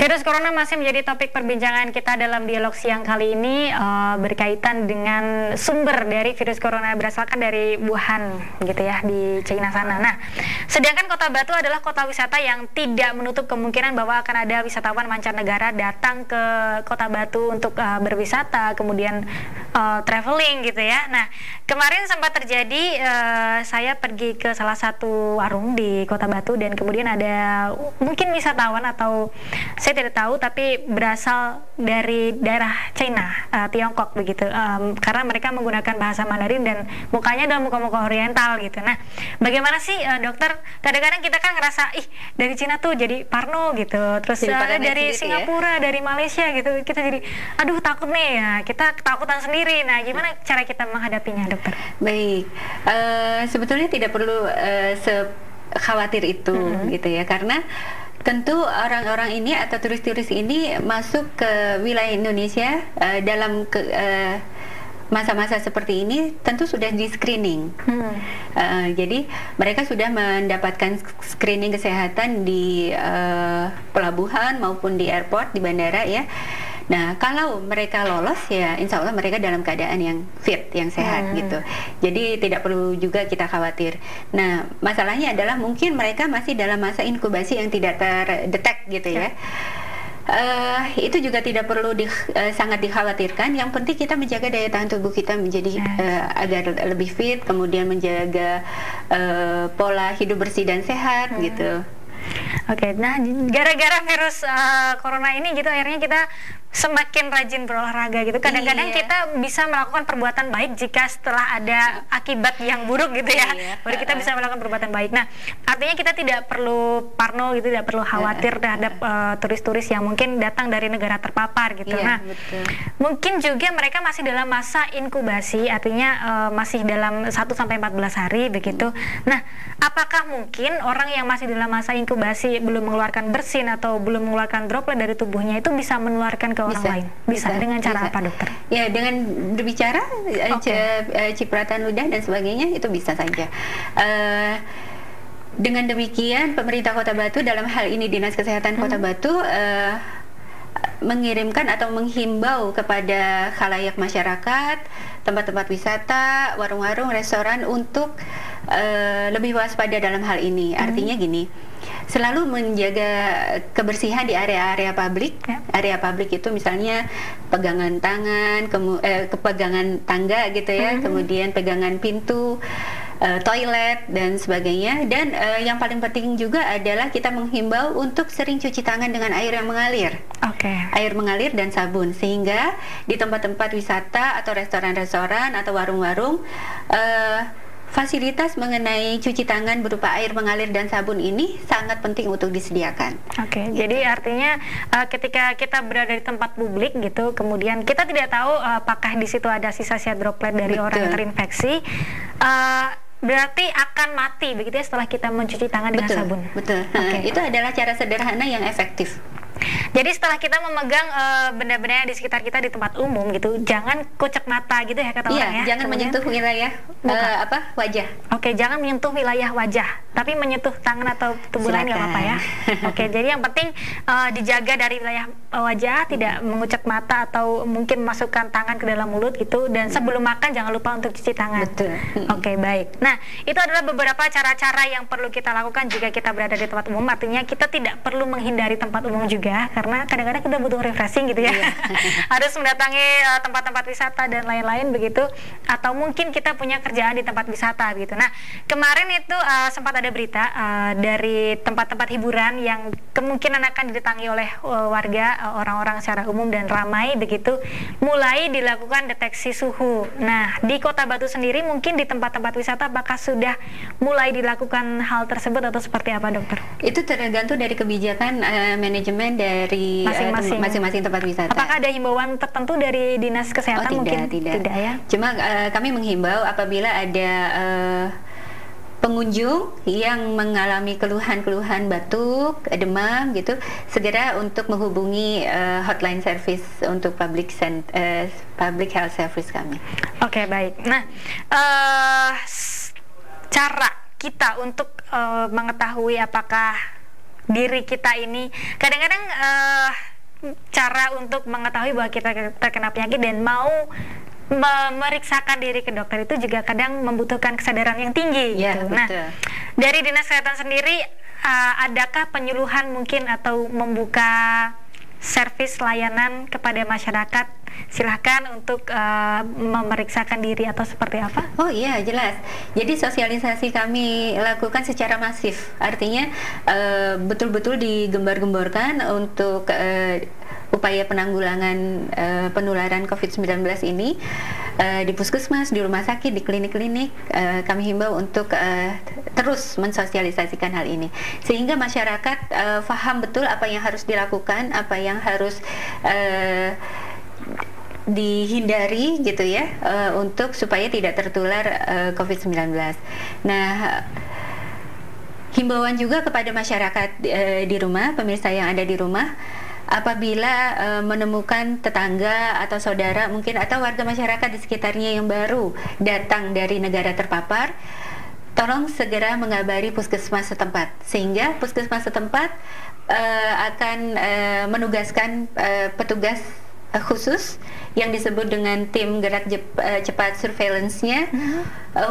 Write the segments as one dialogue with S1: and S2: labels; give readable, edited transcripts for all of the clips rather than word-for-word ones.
S1: Virus corona masih menjadi topik perbincangan kita dalam dialog siang kali ini, berkaitan dengan sumber dari virus corona berasalkan dari Wuhan gitu ya, di China sana. Nah, sedangkan Kota Batu adalah kota wisata yang tidak menutup kemungkinan bahwa akan ada wisatawan mancanegara datang ke Kota Batu untuk berwisata, kemudian traveling gitu ya. Nah, kemarin sempat terjadi, saya pergi ke salah satu warung di Kota Batu dan kemudian ada mungkin wisatawan atau saya tidak tahu, tapi berasal dari daerah China, Tiongkok begitu, karena mereka menggunakan bahasa Mandarin dan mukanya adalah muka-muka Oriental gitu. Nah, bagaimana sih dokter? Kadang-kadang kita kan ngerasa, dari Cina tuh jadi parno gitu, terus dari Singapura, dari Malaysia gitu, kita jadi, aduh takut nih ya, kita ketakutan sendiri. Nah, gimana cara kita menghadapinya, dokter?
S2: Baik, sebetulnya tidak perlu khawatir itu gitu ya, karena tentu orang-orang ini atau turis-turis ini masuk ke wilayah Indonesia dalam masa-masa seperti ini tentu sudah di screening. Jadi mereka sudah mendapatkan screening kesehatan di pelabuhan maupun di airport, di bandara ya. Nah, kalau mereka lolos ya insya Allah mereka dalam keadaan yang fit, yang sehat gitu. Jadi tidak perlu juga kita khawatir. Nah, masalahnya adalah mungkin mereka masih dalam masa inkubasi yang tidak terdetek gitu ya. Itu juga tidak perlu sangat dikhawatirkan. Yang penting kita menjaga daya tahan tubuh kita menjadi agar lebih fit, kemudian menjaga pola hidup bersih dan sehat gitu.
S1: Oke, nah gara-gara virus corona ini gitu akhirnya kita semakin rajin berolahraga gitu. Kadang-kadang kita bisa melakukan perbuatan baik jika setelah ada akibat yang buruk gitu ya. Baru kita bisa melakukan perbuatan baik. Nah, artinya kita tidak perlu parno gitu, tidak perlu khawatir terhadap turis-turis yang mungkin datang dari negara terpapar gitu. Mungkin juga mereka masih dalam masa inkubasi, artinya masih dalam 1-14 hari begitu. Nah, apakah mungkin orang yang masih dalam masa inkubasi belum mengeluarkan bersin atau belum mengeluarkan droplet dari tubuhnya itu bisa menularkan ke orang lain? Bisa. Dengan cara apa, dokter?
S2: Ya, dengan berbicara, cipratan ludah dan sebagainya itu bisa saja. Dengan demikian pemerintah Kota Batu, dalam hal ini Dinas Kesehatan Kota Batu, mengirimkan atau menghimbau kepada khalayak masyarakat, tempat-tempat wisata, warung-warung, restoran untuk lebih waspada dalam hal ini. Artinya gini, selalu menjaga kebersihan di area-area publik. Area publik itu misalnya pegangan tangan, pegangan tangga gitu ya, kemudian pegangan pintu, toilet dan sebagainya. Dan yang paling penting juga adalah kita menghimbau untuk sering cuci tangan dengan air yang mengalir. Air mengalir dan sabun, sehingga di tempat-tempat wisata atau restoran-restoran atau warung-warung fasilitas mengenai cuci tangan berupa air mengalir dan sabun ini sangat penting untuk disediakan.
S1: Jadi artinya ketika kita berada di tempat publik gitu, kemudian kita tidak tahu apakah di situ ada sisa-sisa droplet dari orang yang terinfeksi, berarti akan mati begitu ya setelah kita mencuci tangan dengan sabun.
S2: Itu adalah cara sederhana yang efektif.
S1: Jadi setelah kita memegang benda-benda di sekitar kita di tempat umum gitu, jangan kucek mata gitu ya kata orang ya.
S2: Jangan menyentuh wilayah wajah.
S1: Jangan menyentuh wilayah wajah, tapi menyentuh tangan atau tubuh lain nggak apa-apa ya. Jadi yang penting dijaga dari wilayah wajah, tidak mengucek mata atau mungkin masukkan tangan ke dalam mulut gitu, dan sebelum makan jangan lupa untuk cuci tangan. Baik. Nah, itu adalah beberapa cara-cara yang perlu kita lakukan jika kita berada di tempat umum. Artinya kita tidak perlu menghindari tempat umum juga, karena kadang-kadang kita butuh refreshing gitu ya. Harus mendatangi tempat-tempat wisata dan lain-lain begitu, atau mungkin kita punya kerjaan di tempat wisata gitu. Nah, kemarin itu sempat ada berita dari tempat-tempat hiburan yang kemungkinan akan didatangi oleh warga, orang-orang secara umum dan ramai begitu, mulai dilakukan deteksi suhu. Nah, di Kota Batu sendiri mungkin di tempat-tempat wisata apakah sudah mulai dilakukan hal tersebut atau seperti apa, dokter?
S2: Itu tergantung dari kebijakan manajemen dari masing-masing tempat wisata.
S1: Apakah ada himbauan tertentu dari Dinas Kesehatan? Tidak ya.
S2: Cuma kami menghimbau apabila ada pengunjung yang mengalami keluhan-keluhan batuk, demam gitu, segera untuk menghubungi hotline service untuk public health service kami.
S1: Baik. Nah, cara kita untuk mengetahui apakah diri kita ini. Kadang-kadang cara untuk mengetahui bahwa kita terkena penyakit dan mau memeriksakan diri ke dokter itu juga kadang membutuhkan kesadaran yang tinggi.
S2: Ya,
S1: gitu.
S2: betul.
S1: Nah, dari Dinas Kesehatan sendiri, adakah penyuluhan mungkin atau membuka servis layanan kepada masyarakat? Silahkan untuk memeriksakan diri atau seperti apa?
S2: Oh iya, jelas. Jadi sosialisasi kami lakukan secara masif. Artinya betul-betul digembar-gemborkan untuk upaya penanggulangan penularan COVID-19 ini di puskesmas, di rumah sakit, di klinik-klinik. Kami himbau untuk terus mensosialisasikan hal ini sehingga masyarakat paham betul apa yang harus dilakukan, apa yang harus dihindari gitu ya, untuk supaya tidak tertular COVID-19. Nah, himbauan juga kepada masyarakat di rumah, pemirsa yang ada di rumah, apabila menemukan tetangga atau saudara mungkin atau warga masyarakat di sekitarnya yang baru datang dari negara terpapar, tolong segera mengabari puskesmas setempat, sehingga puskesmas setempat akan menugaskan petugas khusus yang disebut dengan tim gerak cepat surveillance-nya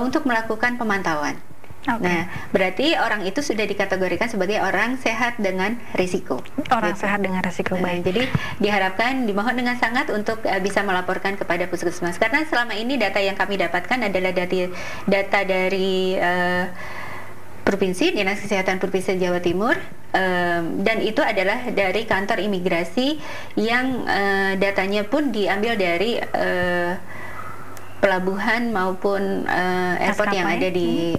S2: untuk melakukan pemantauan. Okay. Nah, berarti orang itu sudah dikategorikan sebagai orang sehat dengan risiko.
S1: Orang sehat dengan risiko, baik.
S2: Jadi diharapkan, dimohon dengan sangat untuk bisa melaporkan kepada puskesmas. Karena selama ini data yang kami dapatkan adalah data dari Provinsi, Dinas Kesehatan Provinsi Jawa Timur, dan itu adalah dari kantor imigrasi yang datanya pun diambil dari pelabuhan maupun airport yang ada di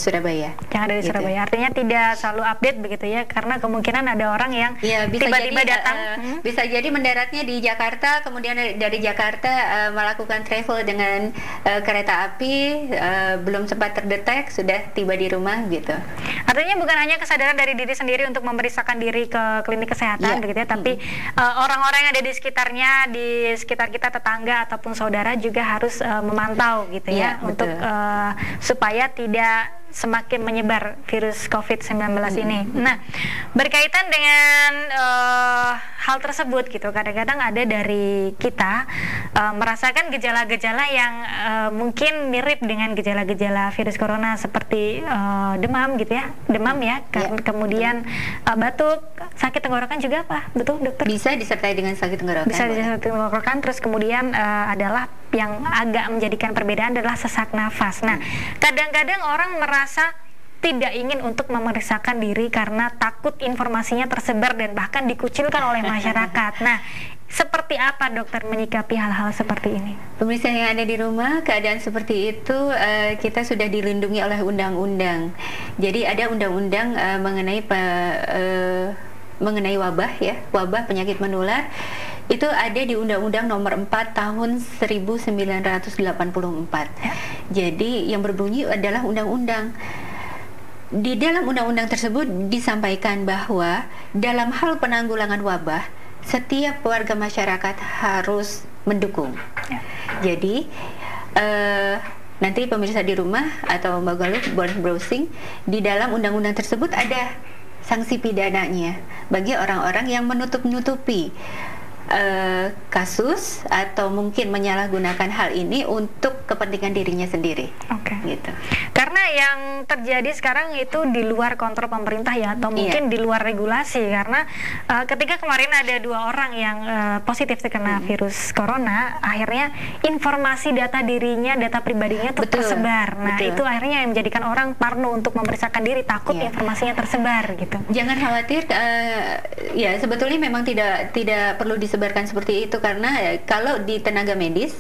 S2: Surabaya.
S1: Yang ada di
S2: gitu.
S1: Surabaya. Artinya tidak selalu update begitu ya, karena kemungkinan ada orang yang tiba-tiba datang.
S2: Bisa jadi mendaratnya di Jakarta, kemudian dari Jakarta melakukan travel dengan kereta api, belum sempat terdetek, sudah tiba di rumah gitu.
S1: Artinya bukan hanya kesadaran dari diri sendiri untuk memeriksakan diri ke klinik kesehatan begitu ya, tapi orang-orang yang ada di sekitarnya, di sekitar kita, tetangga ataupun saudara juga harus memantau gitu ya, untuk supaya tidak semakin menyebar virus COVID-19 ini. Nah, berkaitan dengan hal tersebut gitu, kadang-kadang ada dari kita merasakan gejala-gejala yang mungkin mirip dengan gejala-gejala virus corona seperti demam gitu ya, kemudian batuk, sakit tenggorokan juga apa, betul dokter?
S2: Bisa disertai dengan sakit tenggorokan.
S1: Bisa disertai tenggorokan, terus kemudian adalah yang agak menjadikan perbedaan adalah sesak nafas. Nah, kadang-kadang orang merasa tidak ingin untuk memeriksakan diri karena takut informasinya tersebar dan bahkan dikucilkan oleh masyarakat. Nah, seperti apa dokter menyikapi hal-hal seperti ini?
S2: Pemirsa yang ada di rumah, keadaan seperti itu kita sudah dilindungi oleh undang-undang. Jadi ada undang-undang mengenai wabah ya, wabah penyakit menular. Itu ada di Undang-Undang Nomor 4 Tahun 1984. Jadi yang berbunyi adalah undang-undang. Di dalam undang-undang tersebut disampaikan bahwa dalam hal penanggulangan wabah, setiap warga masyarakat harus mendukung. Jadi nanti pemirsa di rumah atau Mbak Galuh boleh browsing, di dalam undang-undang tersebut ada sanksi pidananya bagi orang-orang yang menutup-nutupi kasus atau mungkin menyalahgunakan hal ini untuk kepentingan dirinya sendiri. Gitu.
S1: Karena yang terjadi sekarang itu di luar kontrol pemerintah ya, atau mungkin di luar regulasi. Karena ketika kemarin ada 2 orang yang positif terkena virus corona, akhirnya informasi data dirinya, data pribadinya itu tersebar. Nah, itu akhirnya yang menjadikan orang parno untuk memeriksakan diri, takut informasinya tersebar gitu.
S2: Jangan khawatir, ya sebetulnya memang tidak perlu disebarkan seperti itu, karena kalau di tenaga medis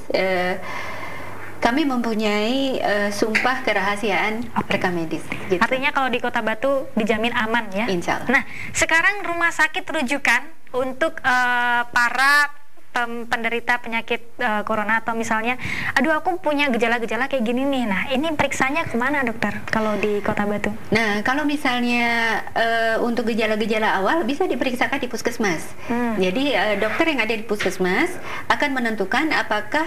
S2: kami mempunyai sumpah kerahasiaan rekam medis. Gitu.
S1: Artinya kalau di Kota Batu dijamin aman ya.
S2: Insya Allah.
S1: Nah, sekarang rumah sakit rujukan untuk para penderita penyakit corona, atau misalnya, aduh aku punya gejala-gejala kayak gini nih. Nah, ini periksanya kemana dokter kalau di Kota Batu?
S2: Nah, kalau misalnya untuk gejala-gejala awal bisa diperiksakan di puskesmas. Jadi dokter yang ada di puskesmas akan menentukan apakah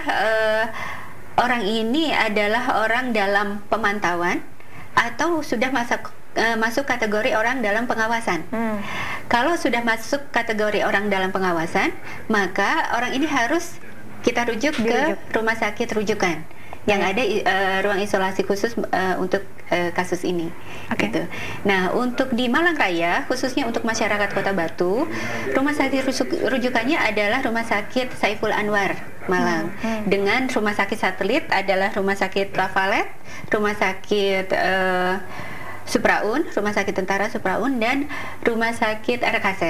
S2: orang ini adalah orang dalam pemantauan atau sudah masuk kategori orang dalam pengawasan. Kalau sudah masuk kategori orang dalam pengawasan, maka orang ini harus kita rujuk ke rumah sakit rujukan yang ada ruang isolasi khusus untuk kasus ini. Gitu. Nah, untuk di Malang Raya, khususnya untuk masyarakat Kota Batu, rumah sakit rujukannya adalah Rumah Sakit Saiful Anwar Malang, dengan rumah sakit satelit adalah Rumah Sakit Lafalet, Rumah Sakit Supraun, Rumah Sakit Tentara Supraun, dan Rumah Sakit RKZ.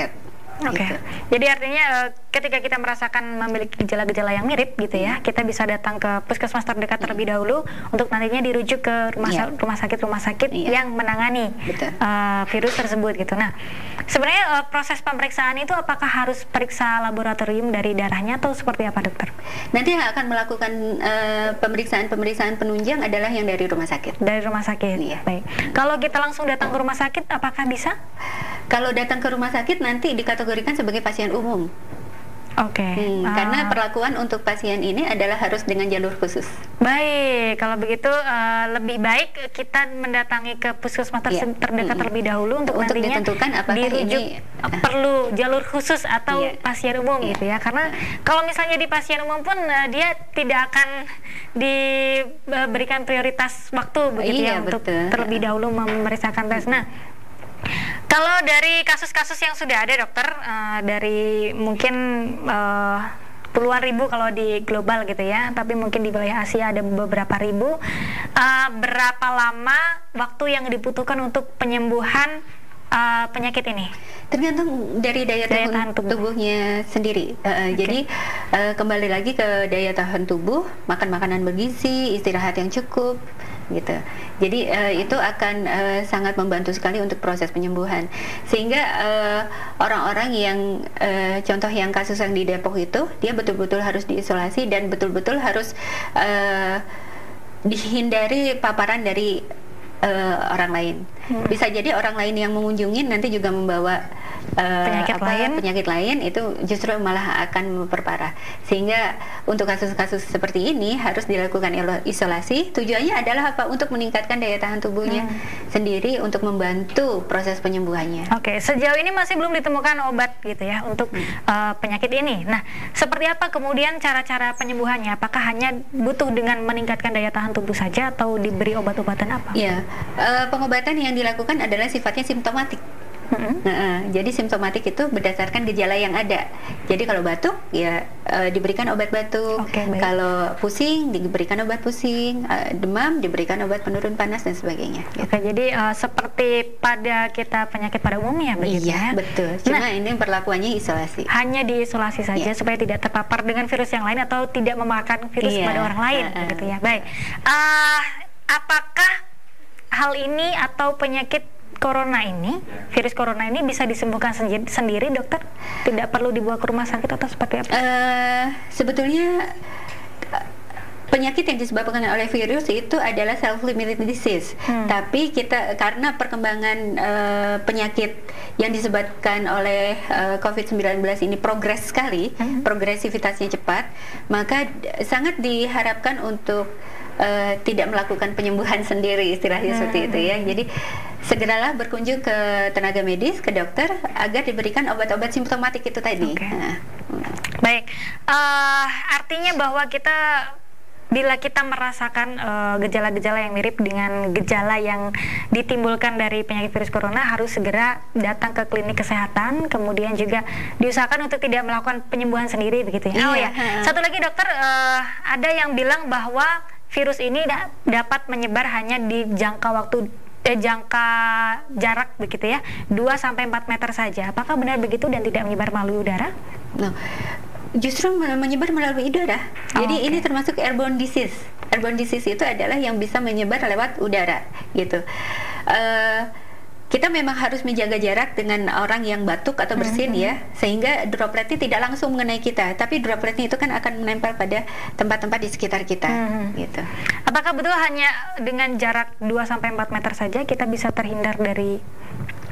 S2: Gitu.
S1: Jadi artinya ketika kita merasakan memiliki gejala-gejala yang mirip gitu ya, kita bisa datang ke puskesmas terdekat terlebih dahulu untuk nantinya dirujuk ke rumah sakit yang menangani virus tersebut gitu. Nah, sebenarnya proses pemeriksaan itu apakah harus periksa laboratorium dari darahnya atau seperti apa, dokter?
S2: Nanti yang akan melakukan pemeriksaan penunjang adalah yang dari rumah sakit.
S1: Dari rumah sakit. Baik. Kalau kita langsung datang ke rumah sakit, apakah bisa?
S2: Kalau datang ke rumah sakit nanti dikategorikan sebagai pasien umum. Karena perlakuan untuk pasien ini adalah harus dengan jalur khusus.
S1: Baik, kalau begitu lebih baik kita mendatangi ke puskesmas terdekat terlebih dahulu untuk nantinya
S2: ditentukan apakah
S1: dirujuk perlu jalur khusus atau pasien umum gitu ya. Karena kalau misalnya di pasien umum pun dia tidak akan diberikan prioritas waktu begitu ya untuk terlebih dahulu memeriksakan tes. Nah, kalau dari kasus-kasus yang sudah ada, dokter, dari mungkin puluhan ribu kalau di global gitu ya, tapi mungkin di wilayah Asia ada beberapa ribu, berapa lama waktu yang dibutuhkan untuk penyembuhan penyakit ini?
S2: Tergantung dari daya tahan tubuhnya sendiri. Jadi kembali lagi ke daya tahan tubuh, makan makanan bergizi, istirahat yang cukup, gitu. Jadi itu akan sangat membantu sekali untuk proses penyembuhan. Sehingga orang-orang yang contoh yang kasus yang di Depok itu, dia betul-betul harus diisolasi dan betul-betul harus dihindari paparan dari orang lain. Bisa jadi orang lain yang mengunjungi nanti juga membawa penyakit lain, itu justru malah akan memperparah. Sehingga untuk kasus-kasus seperti ini harus dilakukan isolasi. Tujuannya adalah apa? Untuk meningkatkan daya tahan tubuhnya sendiri untuk membantu proses penyembuhannya.
S1: Sejauh ini masih belum ditemukan obat gitu ya untuk penyakit ini. Nah, seperti apa kemudian cara-cara penyembuhannya? Apakah hanya butuh dengan meningkatkan daya tahan tubuh saja atau diberi obat-obatan apa?
S2: Ya, pengobatan yang dilakukan adalah sifatnya simptomatik. Jadi simptomatik itu berdasarkan gejala yang ada. Jadi kalau batuk ya diberikan obat batuk, kalau pusing diberikan obat pusing, demam diberikan obat penurun panas dan sebagainya.
S1: Jadi seperti pada kita penyakit pada umumnya begitu ya?
S2: Betul. Cuma ini perlakuannya isolasi.
S1: Hanya diisolasi saja supaya tidak terpapar dengan virus yang lain atau tidak memakan virus pada orang lain, begitu ya. Baik. Apakah hal ini atau penyakit corona ini, virus corona ini bisa disembuhkan sendiri, dokter? Tidak perlu dibawa ke rumah sakit atau seperti apa?
S2: Sebetulnya penyakit yang disebabkan oleh virus itu adalah self-limited disease. Tapi kita karena perkembangan penyakit yang disebabkan oleh COVID-19 ini progres sekali, progresivitasnya cepat, maka sangat diharapkan untuk tidak melakukan penyembuhan sendiri, istilahnya seperti itu ya. Jadi segeralah berkunjung ke tenaga medis, ke dokter agar diberikan obat-obat simptomatik itu tadi.
S1: Baik, artinya bahwa bila kita merasakan gejala-gejala yang mirip dengan gejala yang ditimbulkan dari penyakit virus corona, harus segera datang ke klinik kesehatan, kemudian juga diusahakan untuk tidak melakukan penyembuhan sendiri begitu ya. Satu lagi, dokter, ada yang bilang bahwa virus ini dapat menyebar hanya di jangka jarak begitu ya, 2-4 meter saja. Apakah benar begitu dan tidak menyebar melalui udara?
S2: Justru menyebar melalui udara. Jadi ini termasuk airborne disease. Airborne disease itu adalah yang bisa menyebar lewat udara, gitu. Kita memang harus menjaga jarak dengan orang yang batuk atau bersin ya, sehingga dropletnya tidak langsung mengenai kita, tapi dropletnya itu kan akan menempel pada tempat-tempat di sekitar kita, gitu.
S1: Apakah betul hanya dengan jarak 2-4 meter saja kita bisa terhindar dari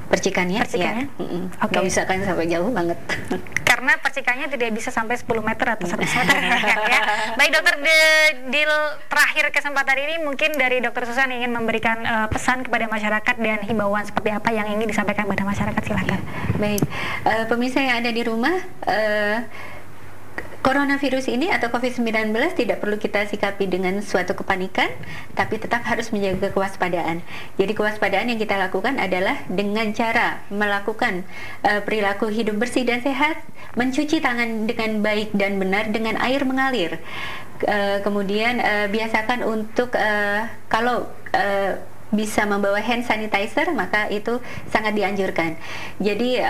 S2: percikannya? Ya. Nggak bisa kan sampai jauh banget.
S1: Karena karena percikannya tidak bisa sampai 10 meter atau 100 meter ya. Baik dokter, di terakhir kesempatan ini mungkin dari dokter Susan ingin memberikan pesan kepada masyarakat dan himbauan seperti apa yang ingin disampaikan kepada masyarakat, silakan.
S2: Baik, pemirsa yang ada di rumah, coronavirus ini atau COVID-19 tidak perlu kita sikapi dengan suatu kepanikan, tapi tetap harus menjaga kewaspadaan. Jadi kewaspadaan yang kita lakukan adalah dengan cara melakukan perilaku hidup bersih dan sehat, mencuci tangan dengan baik dan benar dengan air mengalir. Kemudian biasakan untuk kalau bisa membawa hand sanitizer, maka itu sangat dianjurkan. Jadi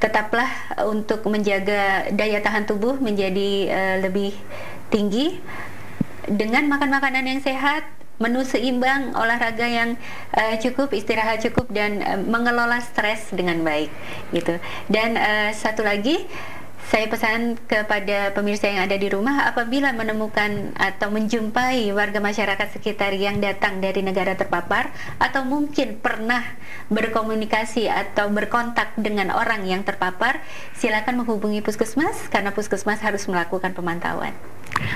S2: tetaplah untuk menjaga daya tahan tubuh menjadi lebih tinggi dengan makan makanan yang sehat, menu seimbang, olahraga yang cukup, istirahat cukup, dan mengelola stres dengan baik gitu. Dan satu lagi, saya pesan kepada pemirsa yang ada di rumah, apabila menemukan atau menjumpai warga masyarakat sekitar yang datang dari negara terpapar atau mungkin pernah berkomunikasi atau berkontak dengan orang yang terpapar, silakan menghubungi puskesmas karena puskesmas harus melakukan pemantauan.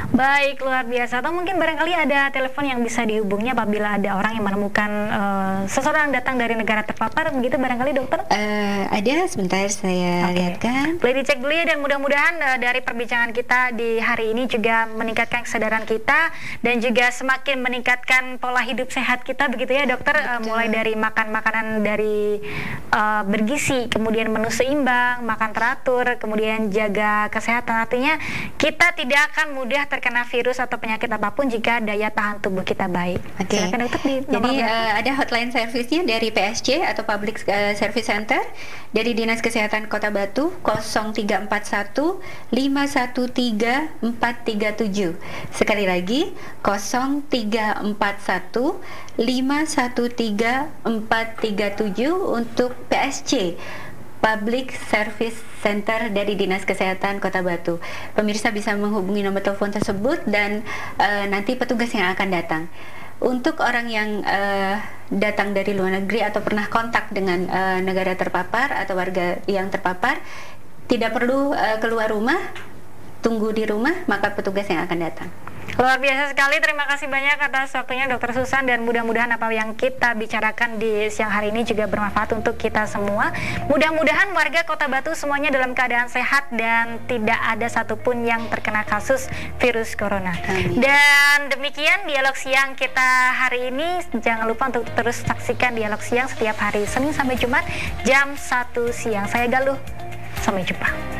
S1: Baik, luar biasa. Atau mungkin barangkali ada telepon yang bisa dihubungi apabila ada orang yang menemukan seseorang datang dari negara terpapar, begitu barangkali dokter?
S2: Ada, sebentar saya lihatkan.
S1: Boleh dicek dulu ya, dan mudah-mudahan dari perbincangan kita di hari ini juga meningkatkan kesadaran kita dan juga semakin meningkatkan pola hidup sehat kita, begitu ya dokter. Mulai dari makan makanan dari bergizi, kemudian menu seimbang, makan teratur, kemudian jaga kesehatan. Artinya kita tidak akan mudah terkena virus atau penyakit apapun jika daya tahan tubuh kita baik. Silakan dokter di nomor.
S2: Jadi ada hotline service-nya dari PSC atau Public Service Center dari Dinas Kesehatan Kota Batu, 0341 513 437. Sekali lagi 0341 513 437 untuk PSC, Public Service Center dari Dinas Kesehatan Kota Batu. Pemirsa bisa menghubungi nomor telepon tersebut dan nanti petugas yang akan datang. Untuk orang yang datang dari luar negeri atau pernah kontak dengan negara terpapar atau warga yang terpapar, tidak perlu keluar rumah, tunggu di rumah, maka petugas yang akan datang.
S1: Luar biasa sekali, terima kasih banyak atas waktunya Dokter Susan, dan mudah-mudahan apa yang kita bicarakan di siang hari ini juga bermanfaat untuk kita semua. Mudah-mudahan warga Kota Batu semuanya dalam keadaan sehat dan tidak ada satupun yang terkena kasus virus corona.
S2: Amin.
S1: Dan demikian dialog siang kita hari ini. Jangan lupa untuk terus saksikan dialog siang setiap hari Senin sampai Jumat jam 1 siang. Saya Galuh, sampai jumpa.